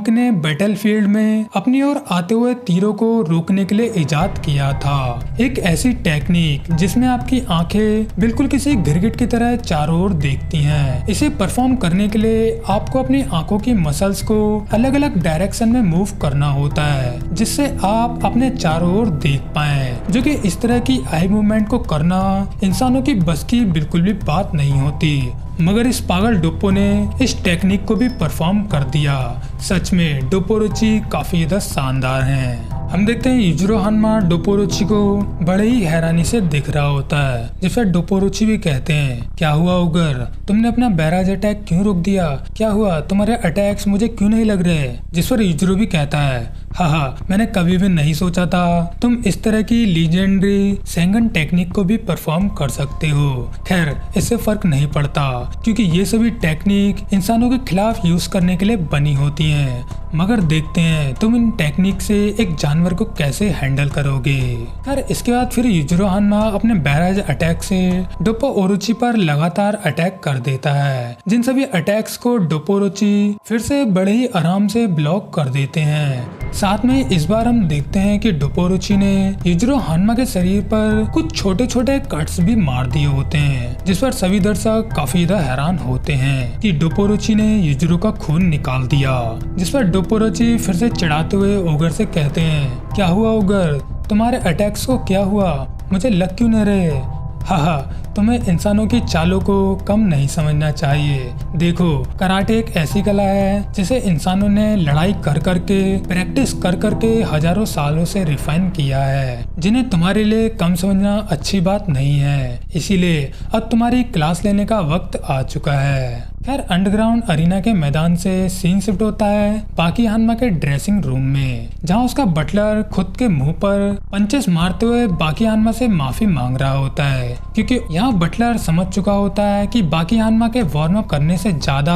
ने बैटलफील्ड में अपनी ओर आते हुए तीरों को रोकने के लिए इजाद किया था, एक ऐसी टेक्निक जिसमें आपकी आंखें बिल्कुल किसी गिरगिट की तरह चारों ओर देखती हैं। इसे परफॉर्म करने के लिए आपको अपनी आंखों की मसल्स को अलग अलग डायरेक्शन में मूव करना होता है, जिससे आप अपने चारों ओर देख पाएं, जो कि इस तरह की आई मूवमेंट को करना इंसानों की बस की बिल्कुल भी बात नहीं होती। मगर इस पागल डोप्पो ने इस टेक्निक को भी परफॉर्म कर दिया। सच में डोप्पो ओरोची काफी ज्यादा शानदार हैं। हम देखते हैं युजिरो हान्मा डोप्पो ओरोची को बड़े ही हैरानी से दिख रहा होता है, जिस पर डोप्पो ओरोची भी कहते हैं, क्या हुआ उगर, तुमने अपना बैराज अटैक क्यों रोक दिया, क्या हुआ, तुम्हारे अटैक्स मुझे क्यों नहीं लग रहे। जिस पर युजिरो भी कहता है, हाँ, मैंने कभी भी नहीं सोचा था तुम इस तरह की लीजेंडरी सेंगन टेक्निक को भी परफॉर्म कर सकते हो। खैर, इससे फर्क नहीं पड़ता क्योंकि ये सभी टेक्निक इंसानों के खिलाफ यूज करने के लिए बनी होती हैं। मगर देखते हैं तुम इन टेक्निक से एक जानवर को कैसे हैंडल करोगे। खैर, इसके बाद फिर युजिरो हान्मा अपने बैराज अटैक से डोपोओरोची पर लगातार अटैक कर देता है, जिन सभी अटैक्स को डोपोओरोची फिर से बड़े ही आराम से ब्लॉक कर देते हैं। साथ में इस बार हम देखते हैं कि डोपोओरोची ने युजिरो हान्मा के शरीर पर कुछ छोटे छोटे कट्स भी मार दिए होते हैं, जिस पर सभी दर्शक काफी ज्यादा हैरान होते हैं कि डोपोओरोची ने युजिरो का खून निकाल दिया। जिस पर डोपोओरोची फिर से चिढ़ाते हुए ओगर से कहते हैं, क्या हुआ ओगर, तुम्हारे अटैक्स को क्या हुआ, मुझे लग क्यों नहीं रहे। हाँ, तुम्हें इंसानों की चालों को कम नहीं समझना चाहिए। देखो, कराटे एक ऐसी कला है जिसे इंसानों ने लड़ाई कर करके प्रैक्टिस कर करके हजारों सालों से रिफाइन किया है, जिन्हें तुम्हारे लिए कम समझना अच्छी बात नहीं है। इसीलिए अब तुम्हारी क्लास लेने का वक्त आ चुका है। खैर, अंडरग्राउंड अरीना के मैदान से सीन शिफ्ट होता है बाकी हान्मा के ड्रेसिंग रूम में, जहां उसका बटलर खुद के मुंह पर पंचेस मारते हुए बाकी हान्मा से माफी मांग रहा होता है, क्योंकि यहाँ बटलर समझ चुका होता है कि बाकी हान्मा के वार्म अप करने से ज्यादा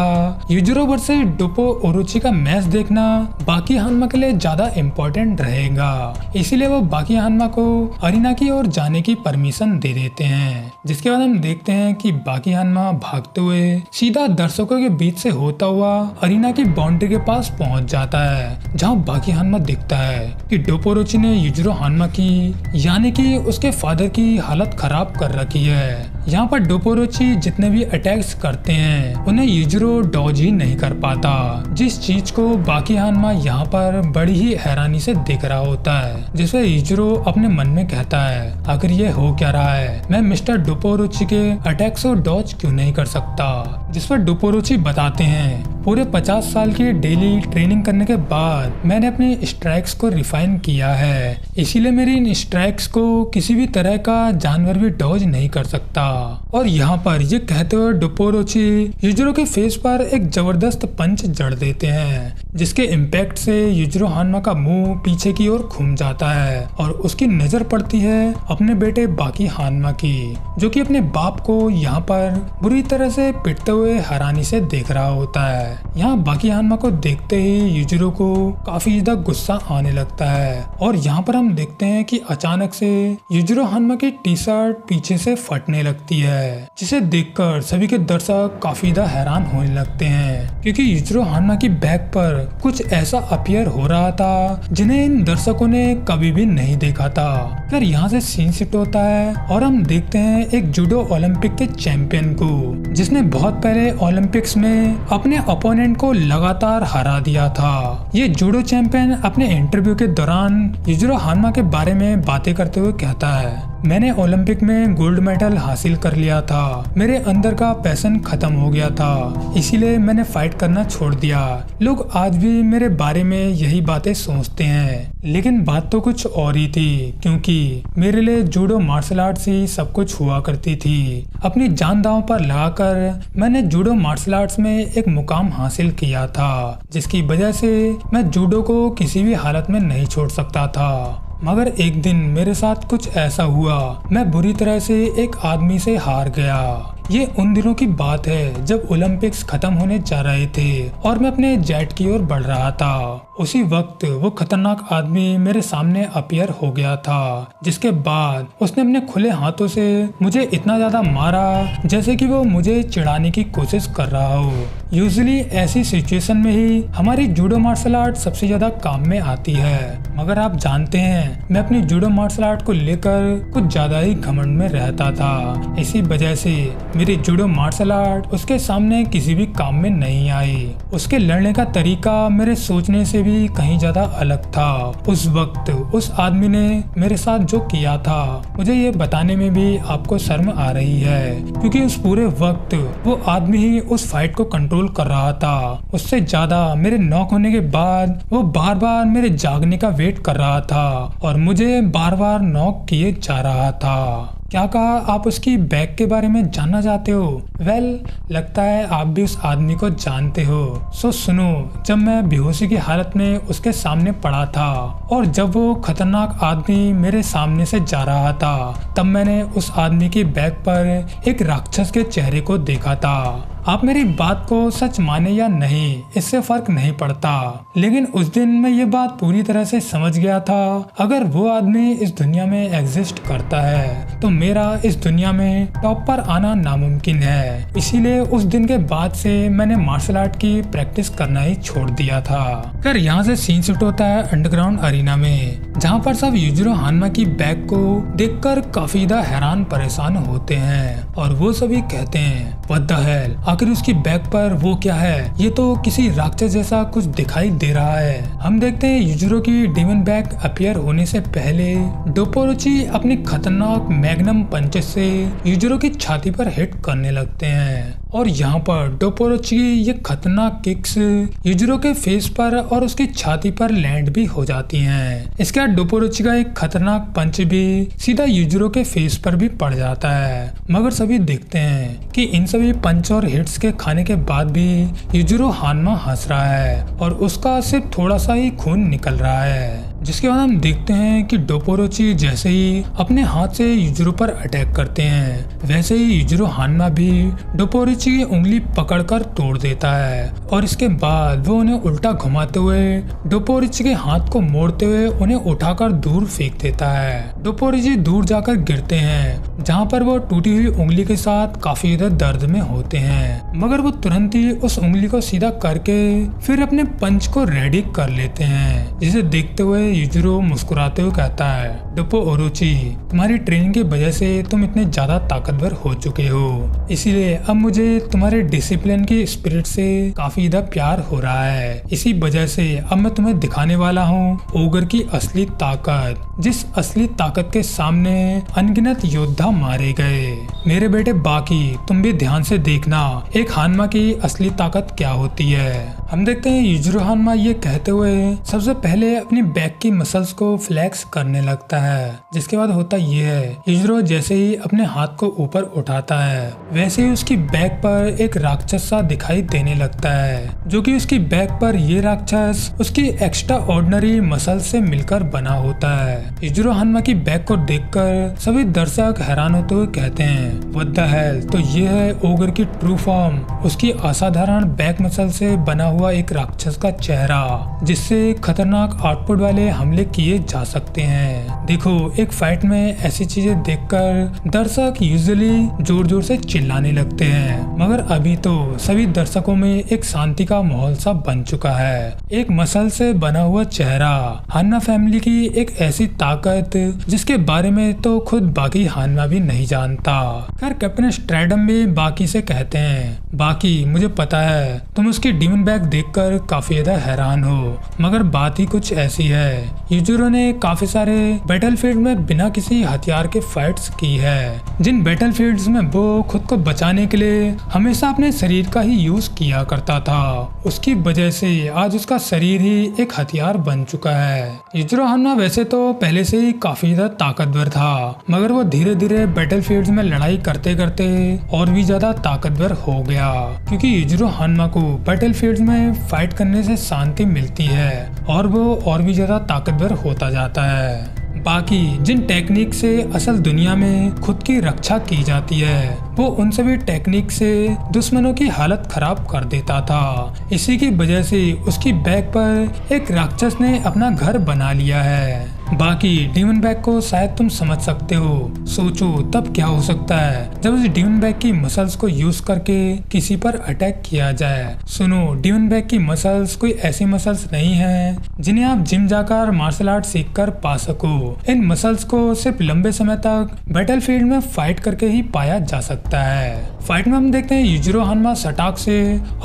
युजिरो वर्सेस डोपोओरोची का मैच देखना बाकी हान्मा के लिए ज्यादा इम्पोर्टेंट रहेगा। इसीलिए वो बाकी हान्मा को अरीना की ओर जाने की परमिशन दे देते हैं। जिसके बाद हम देखते हैं कि बाकी हान्मा भागते हुए सीधा दर्शकों के बीच से होता हुआ अरीना की बाउंड्री के पास पहुंच जाता है, जहां बाकी हान्मा दिखता है कि डोपोओरोची ने युजिरो हान्मा की यानी कि उसके फादर की हालत खराब कर रखी है। यहाँ पर डोपोओरोची जितने भी अटैक्स करते हैं उन्हें युजिरो डॉज ही नहीं कर पाता, जिस चीज को बाकी हान्मा यहाँ पर बड़ी ही हैरानी से देख रहा होता है। जिससे युजिरो अपने मन में कहता है, आखिर ये हो क्या रहा है, मैं मिस्टर डोपोओरोची के अटैक्स को डॉज क्यों नहीं कर सकता। जिस पर डोपोओरोची बताते हैं, पूरे 50 साल की डेली ट्रेनिंग करने के बाद मैंने अपने स्ट्राइक्स को रिफाइन किया है, इसीलिए मेरी इन स्ट्राइक्स को किसी भी तरह का जानवर भी डॉज नहीं कर सकता। और यहाँ पर ये कहते हुए डोपोओरोची युजिरो के फेस पर एक जबरदस्त पंच जड़ देते हैं, जिसके इम्पैक्ट से युजिरो हान्मा का मुंह पीछे की ओर घूम जाता है और उसकी नजर पड़ती है अपने बेटे बाकी हान्मा की, जो कि अपने बाप को यहाँ पर बुरी तरह से पिटते हुए हैरानी से देख रहा होता है। यहाँ बाकी हान्मा को देखते ही युजिरो को काफी ज्यादा गुस्सा आने लगता है और यहाँ पर हम देखते हैं कि अचानक से युजिरो हान्मा की टी शर्ट पीछे से फटने लगती है, जिसे देखकर सभी के दर्शक काफी ज्यादा हैरान होने लगते हैं, क्योंकि युजिरो हान्मा की बैक पर कुछ ऐसा अपीयर हो रहा था जिन्हें इन दर्शकों ने कभी भी नहीं देखा था। फिर यहाँ से सीन शिफ्ट होता है और हम देखते हैं एक जूडो ओलंपिक के चैंपियन को, जिसने बहुत पहले ओलंपिक्स में अपने अपोनेंट को लगातार हरा दिया था। ये जूडो चैंपियन अपने इंटरव्यू के दौरान युजिरो हान्मा के बारे में बातें करते हुए कहता है, मैंने ओलंपिक में गोल्ड मेडल हासिल कर लिया था, मेरे अंदर का पैशन खत्म हो गया था, इसीलिए मैंने फाइट करना छोड़ दिया। लोग आज भी मेरे बारे में यही बातें सोचते हैं, लेकिन बात तो कुछ और ही थी, क्योंकि मेरे लिए जूडो मार्शल आर्ट्स ही सब कुछ हुआ करती थी। अपनी जान दांव पर लगाकर मैंने जूडो मार्शल आर्ट्स में एक मुकाम हासिल किया था, जिसकी वजह से मैं जूडो को किसी भी हालत में नहीं छोड़ सकता था। मगर एक दिन मेरे साथ कुछ ऐसा हुआ, मैं बुरी तरह से एक आदमी से हार गया। ये उन दिनों की बात है जब ओलंपिक्स खत्म होने जा रहे थे और मैं अपने जेट की ओर बढ़ रहा था। उसी वक्त वो खतरनाक आदमी मेरे सामने अपीयर हो गया था, जिसके बाद उसने अपने खुले हाथों से मुझे इतना ज्यादा मारा जैसे कि वो मुझे चिढ़ाने की कोशिश कर रहा हो। यूजुअली ऐसी सिचुएशन में ही हमारी जूडो मार्शल आर्ट सबसे ज्यादा काम में आती है, मगर आप जानते हैं मैं अपनी जूडो मार्शल आर्ट को लेकर कुछ ज्यादा ही घमंड में रहता था। इसी वजह से मेरी जूडो मार्शल आर्ट उसके सामने किसी भी काम में नहीं आई। उसके लड़ने का तरीका मेरे सोचने से भी कहीं ज्यादा अलग था। उस वक्त उस आदमी ने मेरे साथ जो किया था, मुझे ये बताने में भी आपको शर्म आ रही है, क्योंकि उस पूरे वक्त वो आदमी ही उस फाइट को कंट्रोल कर रहा था। उससे ज्यादा मेरे नॉक होने के बाद वो बार बार मेरे जागने का वेट कर रहा था और मुझे बार बार नॉक किए जा रहा था। क्या कहा आप उसकी बैग के बारे में जानना चाहते हो? वेल, लगता है आप भी उस आदमी को जानते हो। सो सुनो, जब मैं बेहोशी की हालत में उसके सामने पड़ा था और जब वो खतरनाक आदमी मेरे सामने से जा रहा था, तब मैंने उस आदमी की बैग पर एक राक्षस के चेहरे को देखा था। आप मेरी बात को सच माने या नहीं, इससे फर्क नहीं पड़ता, लेकिन उस दिन मैं ये बात पूरी तरह से समझ गया था। अगर वो आदमी इस दुनिया में एग्जिस्ट करता है तो मेरा इस दुनिया में टॉप पर आना नामुमकिन है। इसीलिए उस दिन के बाद से मैंने मार्शल आर्ट की प्रैक्टिस करना ही छोड़ दिया था। फिर यहाँ से सीन शिफ्ट होता है अंडरग्राउंड अरीना में, जहाँ पर सब युजिरो हानमा की बैग को देखकर काफी ज्यादा हैरान परेशान होते हैं और वो सभी कहते हैं, व्हाट द हेल, आखिर उसकी बैग पर वो क्या है? ये तो किसी राक्षस जैसा कुछ दिखाई दे रहा है। हम देखते हैं युजिरो की डेमन बैग अपीयर होने से पहले डोपोरोची अपनी खतरनाक मैग्नम पंचेस से युजिरो की छाती पर हिट करने लगते हैं और यहाँ पर डोपोरोची की ये खतरनाक किक्स युजिरो के फेस पर और उसकी छाती पर लैंड भी हो जाती हैं। इसके बाद डोपोरोची का एक खतरनाक पंच भी सीधा युजिरो के फेस पर भी पड़ जाता है, मगर सभी देखते हैं कि इन सभी पंच और हिट्स के खाने के बाद भी युजिरो हानमा हंस रहा है और उसका सिर्फ थोड़ा सा ही खून निकल रहा है। जिसके बाद हम देखते हैं कि डोपोरोची जैसे ही अपने हाथ से युजिरो पर अटैक करते हैं, वैसे ही युजिरो हानमा भी डोपोरोची की उंगली पकड़कर तोड़ देता है और इसके बाद वो उन्हें उल्टा घुमाते हुए डोपोरोची के हाथ को मोड़ते हुए उन्हें उठाकर दूर फेंक देता है। डोपोरोची दूर जाकर गिरते हैं, जहाँ पर वो टूटी हुई उंगली के साथ काफी ज्यादा दर्द में होते हैं, मगर वो तुरंत ही उस उंगली को सीधा करके फिर अपने पंच को रेडी कर लेते हैं। जिसे देखते हुए युजिरो मुस्कुराते हुए कहता है, डोपोरोची, तुम्हारी ट्रेनिंग की वजह से तुम इतने ज्यादा ताकतवर हो चुके हो, इसीलिए अब मुझे तुम्हारे डिसिप्लिन की स्पिरिट से काफी ज्यादा प्यार हो रहा है। इसी वजह से अब मैं तुम्हें दिखाने वाला हूँ ओगर की असली ताकत, जिस असली ताकत के सामने अनगिनत योद्धा मारे गए। मेरे बेटे बाकी, तुम भी ध्यान से देखना एक हानमा की असली ताकत क्या होती है। हम देखते हैं युजिरो हानमा ये कहते हुए सबसे पहले अपनी बैक की मसल्स को फ्लेक्स करने लगता है। जिसके बाद होता ये है, युजिरो जैसे ही अपने हाथ को ऊपर उठाता है, वैसे ही उसकी बैक पर एक राक्षस सा दिखाई देने लगता है, जो कि उसकी बैक पर ये राक्षस उसकी एक्स्ट्रा ऑर्डिनरी मसल से मिलकर बना होता है। युजिरो हानमा की बैक को देखकर सभी दर्शक हैरान होते हुए कहते हैं, व्हाट द हेल, तो ये है ओगर की ट्रू फॉर्म, उसकी असाधारण बैक मसल से बना हुआ एक राक्षस का चेहरा, जिससे खतरनाक आउटपुट वाले हमले किए जा सकते हैं। देखो, एक फाइट में ऐसी चीजें देखकर दर्शक यूजुअली जोर जोर से चिल्लाने लगते हैं, मगर अभी तो सभी दर्शकों में एक शांति का माहौल सा बन चुका है। एक मसल से बना हुआ चेहरा, हान्ना फैमिली की एक ऐसी ताकत जिसके बारे में तो खुद बाकी हान्ना भी नहीं जानता। खैर कैप्टन स्ट्रैडम भी बाकी से कहते हैं, बाकी मुझे पता है तुम उसकी डीमन बैग देखकर काफी ज्यादा हैरान हो, मगर बात ही कुछ ऐसी है, युजिरो ने काफी सारे बैटलफील्ड में बिना किसी हथियार के फाइट्स की है, जिन बैटलफील्ड्स में वो खुद को बचाने के लिए हमेशा अपने शरीर का ही यूज किया करता था। उसकी वजह से आज उसका शरीर ही एक हथियार बन चुका है। युजिरो हान्ना वैसे तो पहले से ही काफी ज्यादा ताकतवर था, मगर वो धीरे धीरे बैटलफील्ड्स में लड़ाई करते करते और भी ज्यादा ताकतवर हो गया, क्योंकि युजिरो हान्ना को बैटलफील्ड्स में फाइट करने से शांति मिलती है और वो और भी ज्यादा ताकतवर होता जाता है। बाकी जिन टेक्निक से असल दुनिया में खुद की रक्षा की जाती है, वो उन सभी टेक्निक से दुश्मनों की हालत खराब कर देता था। इसी की वजह से उसकी बैक पर एक राक्षस ने अपना घर बना लिया है। बाकी डीमन बैग को शायद तुम समझ सकते हो, सोचो तब क्या हो सकता है जब उस डीमन बैग की मसल्स को यूज करके किसी पर अटैक किया जाए। सुनो, डीमन बैग की मसल्स कोई ऐसी मसल्स नहीं है जिन्हें आप जिम जाकर मार्शल आर्ट सीख कर पा सको। इन मसल्स को सिर्फ लंबे समय तक बैटलफील्ड में फाइट करके ही पाया जा सकता है। फाइट में हम देखते हैं यूजिरो हानमा सटाक से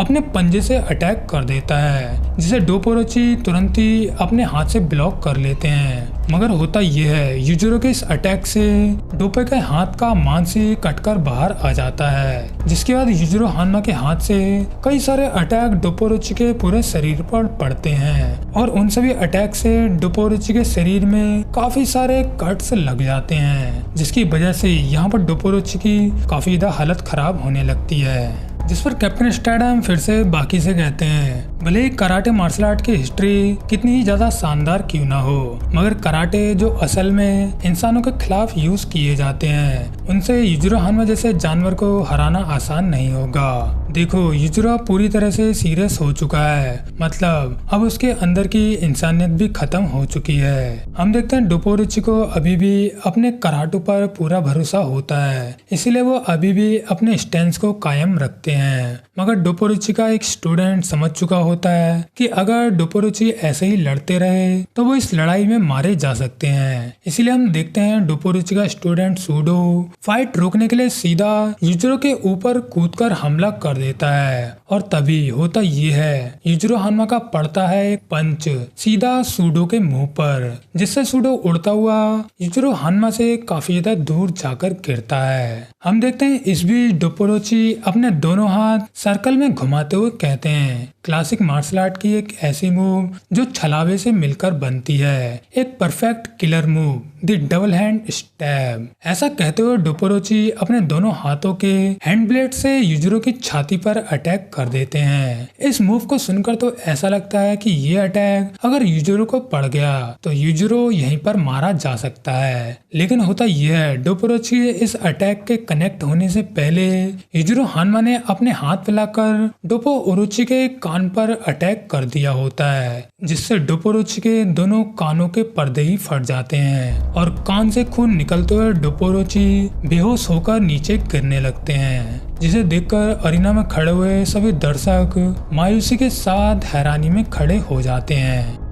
अपने पंजे से अटैक कर देता है, जिसे डोपोरोची तुरंत ही अपने हाथ से ब्लॉक कर लेते हैं। मगर होता यह है, यूजिरो के इस अटैक से डोपे के हाथ का मांस ही कटकर बाहर आ जाता है, जिसके बाद यूजिरो हानमा के हाथ से कई सारे अटैक डोपोरोची के पूरे शरीर पर पड़ते हैं और उन सभी अटैक से डोपोरोची के शरीर में काफी सारे कट्स लग जाते हैं, जिसकी वजह से यहाँ पर डोपोरोची की काफी ज्यादा हालत खराब होने लगती है। जिस पर कैप्टन स्टैडम फिर से बाकी से कहते हैं, भले ही कराटे मार्शल आर्ट की हिस्ट्री कितनी ही ज्यादा शानदार क्यों ना हो, मगर कराटे जो असल में इंसानों के खिलाफ यूज किए जाते हैं, उनसे यूजिरो हानमा जैसे जानवर को हराना आसान नहीं होगा। देखो, यूजिरो पूरी तरह से सीरियस हो चुका है, मतलब अब उसके अंदर की इंसानियत भी खत्म हो चुकी है। हम देखते हैं डोपोरोची को अभी भी अपने कराटे पर पूरा भरोसा होता है, इसीलिए वो अभी भी अपने स्टैंस को कायम रखते हैं। मगर डोपोरोची का एक स्टूडेंट समझ चुका होता है कि अगर डोपोरोची ऐसे ही लड़ते रहे तो वो इस लड़ाई में मारे जा सकते हैं। इसीलिए हम देखते हैं डोपोरोची का स्टूडेंट सूडो फाइट रोकने के लिए सीधा यूजिरो के ऊपर कूदकर हमला कर देता है, और तभी होता ये है, यूजिरो हानमा का पड़ता है एक पंच सीधा सूडो के मुंह पर, जिससे सूडो उड़ता हुआ यूजिरो हानमा से काफी ज्यादा दूर जाकर गिरता है। हम देखते हैं इस बीच डोपोरोची अपने दोनों हाथ सर्कल में घुमाते हुए कहते हैं, क्लासिक मार्शल आर्ट की एक ऐसी मूव जो छलावे से मिलकर बनती है, एक perfect killer move, the double hand stab. ऐसा कहते हुए डोपोरोची अपने दोनों हाथों के हैंड ब्लेड से यूजिरो की छाती पर अटैक कर देते हैं। इस मूव को सुनकर तो ऐसा लगता है कि ये अटैक अगर यूजिरो को पड़ गया तो यूजिरो यहीं पर मारा जा सकता है, लेकिन होता यह है, डोपोरोची इस अटैक के कनेक्ट होने से पहले यूजिरो हानमा ने अपने हाथ फैलाकर डोपोरोची के कान पर अटैक कर दिया होता है, जिससे डोपोरोची के दोनों कानों के पर्दे ही फट जाते हैं और कान से खून निकलते हुए डोपोरोची बेहोश होकर नीचे गिरने लगते हैं, जिसे देखकर अरीना में खड़े हुए सभी दर्शक मायूसी के साथ हैरानी में खड़े हो जाते हैं।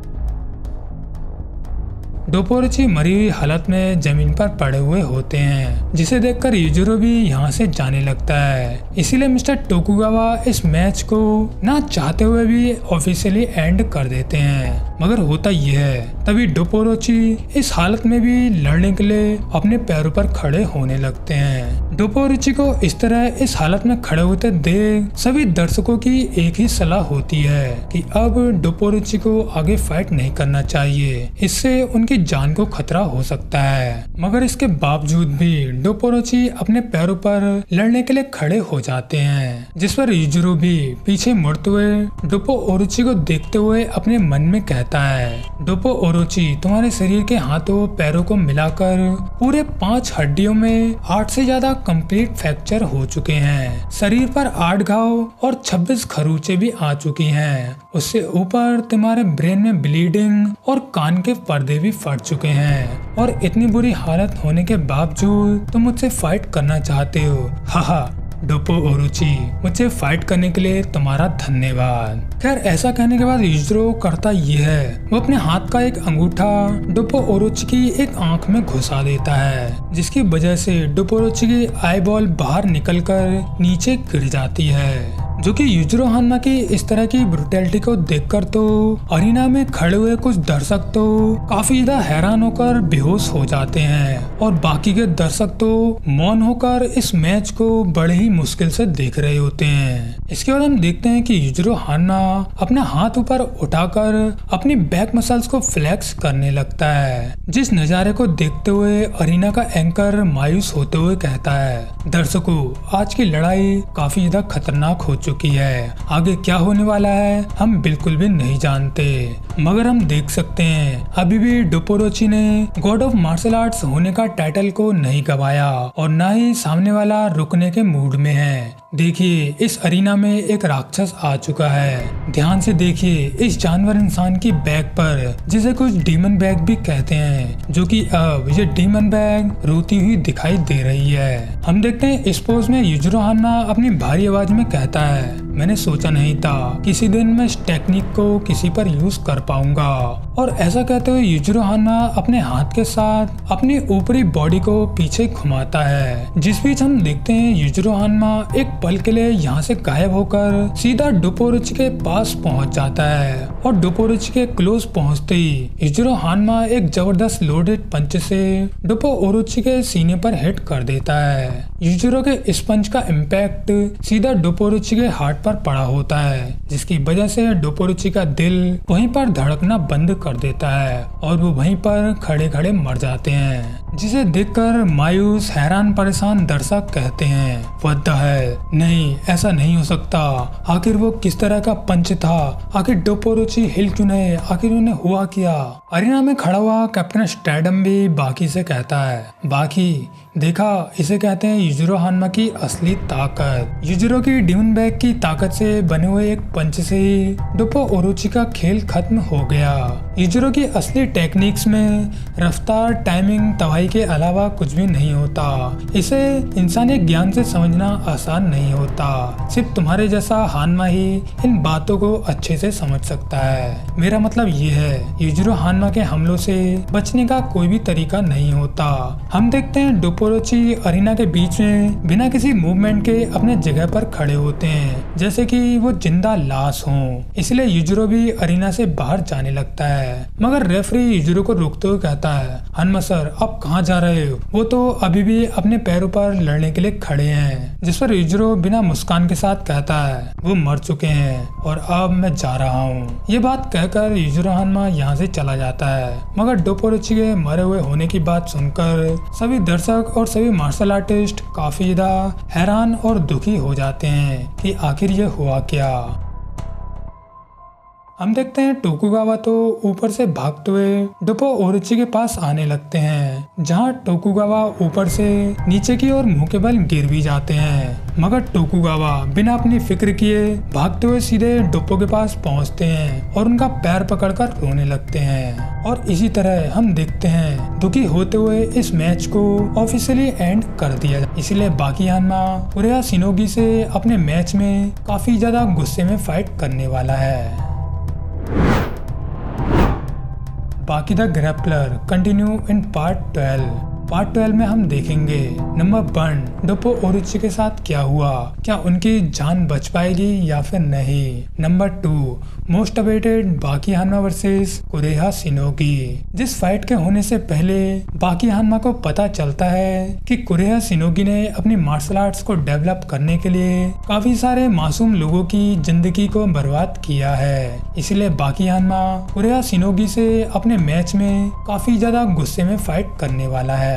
डोपोरोची मरी हुई हालत में जमीन पर पड़े हुए होते हैं, जिसे देखकर यूजिरो भी यहाँ से जाने लगता है। इसीलिए मिस्टर टोकुगावा इस मैच को ना चाहते हुए भी ऑफिशियली एंड कर देते हैं। मगर होता यह है, तभी डोपोरोची इस हालत में भी लड़ने के लिए अपने पैरों पर खड़े होने लगते हैं। डोपोरोची को इस तरह इस हालत में खड़े होते देख सभी दर्शकों की एक ही सलाह होती है कि अब डोपोरोची को आगे फाइट नहीं करना चाहिए, इससे उनकी जान को खतरा हो सकता है। मगर इसके बावजूद भी डोपोरोची अपने पैरों पर लड़ने के लिए खड़े हो जाते हैं, जिस पर यूजिरो भी पीछे मुड़ते हुए डोपोरोची को देखते हुए अपने मन में कहता है, डोपोरोची, तुम्हारे शरीर के हाथों पैरों को मिलाकर पूरे 5 हड्डियों में 8 से ज्यादा कंप्लीट फ्रैक्चर हो चुके हैं। शरीर पर 8 घाव और 26 खरोंचे भी आ चुकी हैं। उससे ऊपर तुम्हारे ब्रेन में ब्लीडिंग और कान के पर्दे भी फट चुके हैं, और इतनी बुरी हालत होने के बावजूद तुम मुझसे फाइट करना चाहते हो। हाहा डोपोरोची, मुझसे फाइट करने के लिए तुम्हारा धन्यवाद। खैर, ऐसा कहने के बाद यूजिरो करता ये है, वो अपने हाथ का एक अंगूठा डोपोरोची की एक आंख में घुसा देता है, जिसकी वजह से डोपोरोची की आई बॉल बाहर निकलकर नीचे गिर जाती है, जो कि यूजिरो हानमा की इस तरह की ब्रुटैलिटी को देखकर तो अरीना में खड़े हुए कुछ दर्शक तो काफी ज्यादा हैरान होकर बेहोश हो जाते हैं, और बाकी के दर्शक तो मौन होकर इस मैच को बड़े ही मुश्किल से देख रहे होते हैं। इसके बाद हम देखते हैं कि यूजिरो हानमा अपना हाथ ऊपर उठाकर अपनी बैक मसल्स को फ्लेक्स करने लगता है, जिस नजारे को देखते हुए अरीना का एंकर मायूस होते हुए कहता है, दर्शकों, आज की लड़ाई काफी ज्यादा खतरनाक हो चुकी है, आगे क्या होने वाला है हम बिल्कुल भी नहीं जानते, मगर हम देख सकते हैं अभी भी डोपोरोची ने गॉड ऑफ मार्शल आर्ट्स होने का टाइटल को नहीं गवाया, और ना ही सामने वाला रुकने के मूड में है। देखिए, इस अरीना में एक राक्षस आ चुका है, ध्यान से देखिए इस जानवर इंसान की बैग पर, जिसे कुछ डीमन बैग भी कहते हैं, जो कि अब ये डीमन बैग रोती हुई दिखाई दे रही है। हम देखते हैं इस पोज में यूजिरो हानमा अपनी भारी आवाज में कहता है, मैंने सोचा नहीं था किसी दिन मैं इस टेक्निक को किसी पर यूज कर पाऊंगा, और ऐसा कहते हुए युजिरो हान्मा अपने हाथ के साथ अपनी ऊपरी बॉडी को पीछे घुमाता है। जिस बीच हम देखते हैं युजिरो हान्मा एक पल के लिए यहाँ से गायब होकर सीधा डोपोरोची के पास पहुँच जाता है और डोपोरोची के क्लोज पहुँचते ही युजिरो हान्मा एक जबरदस्त लोडेड पंच से डोपोरोची के सीने पर हिट कर देता है। युजिरो के इस पंच का इम्पैक्ट सीधा डोपोरोची के हार्ट पर पड़ा होता है, जिसकी वजह से डोपोरोची का दिल वहीं पर धड़कना बंद कर देता है और वो वहीं पर खड़े खड़े मर जाते हैं, जिसे देखकर मायूस हैरान परेशान दर्शक कहते हैं व्हाट द हेल, नहीं ऐसा नहीं हो सकता, आखिर वो किस तरह का पंच था, आखिर डोपोरोची हिल क्यों नहीं, आखिर उन्हें हुआ क्या। अरीना में खड़ा हुआ कैप्टन स्ट्रैडम भी बाकी से कहता है बाकी देखा, इसे कहते हैं युजिरो हान्मा की असली ताकत। युजिरो की डिमन बैग की ताकत से बने हुए एक पंच से ही डोपोरोची का खेल खत्म हो गया। युजिरो की असली टेक्निक्स में रफ्तार, टाइमिंग, तबाही के अलावा कुछ भी नहीं होता। इसे इंसानी ज्ञान से समझना आसान नहीं होता। सिर्फ तुम्हारे जैसा हान्मा ही इन बातों को अच्छे से समझ सकता है। मेरा मतलब ये है, युजिरो हान्मा के हमलों से बचने का कोई भी तरीका नहीं होता। हम देखते हैं डोपोरोची अरीना के बीच में बिना किसी मूवमेंट के अपने जगह पर खड़े होते हैं, जैसे कि वो जिंदा लाश हों। इसलिए युजिरो भी अरीना से बाहर जाने लगता है, मगर रेफरी युजिरो को रोकते हुए कहता है हान्मा सर, आप कहाँ जा रहे हो, वो तो अभी भी अपने पैरों पर लड़ने के लिए खड़े हैं। जिस पर युजिरो बिना मुस्कान के साथ कहता है वो मर चुके हैं और अब मैं जा रहा हूँ। ये बात कहकर युजिरो हान्मा यहाँ से चला जाता है, मगर डोपोरोची के मरे हुए होने की बात सुनकर सभी दर्शक और सभी मार्शल आर्टिस्ट काफी ज्यादा हैरान और दुखी हो जाते हैं कि आखिर ये हुआ क्या। हम देखते हैं टोकुगावा तो ऊपर से भागते हुए डोपोरोची के पास आने लगते हैं, जहां टोकुगावा ऊपर से नीचे की ओर मुंह के बल गिर भी जाते हैं, मगर टोकुगावा बिना अपनी फिक्र किए भागते हुए सीधे डोपो के पास पहुंचते हैं और उनका पैर पकड़कर रोने लगते हैं। और इसी तरह हम देखते हैं दुखी होते हुए इस मैच को ऑफिशियली एंड कर दिया। इसलिए बाकी हान्मा कुरेहा शिनोगी से अपने मैच में काफी ज्यादा गुस्से में फाइट करने वाला है। बाकी the grappler continue in part 12। Part 12 में हम देखेंगे नंबर 1 डोपोरोची के साथ क्या हुआ, क्या उनकी जान बच पाएगी या फिर नहीं। नंबर 2 मोस्ट अवेटेड बाकी हान्मा वर्सेस कुरेहा शिनोगी। जिस फाइट के होने से पहले बाकी हान्मा को पता चलता है कि कुरेहा शिनोगी ने अपनी मार्शल आर्ट्स को डेवलप करने के लिए काफी सारे मासूम लोगों की जिंदगी को बर्बाद किया है, इसलिए बाकी हान्मा कुरेहा शिनोगी से अपने मैच में काफी ज्यादा गुस्से में फाइट करने वाला है।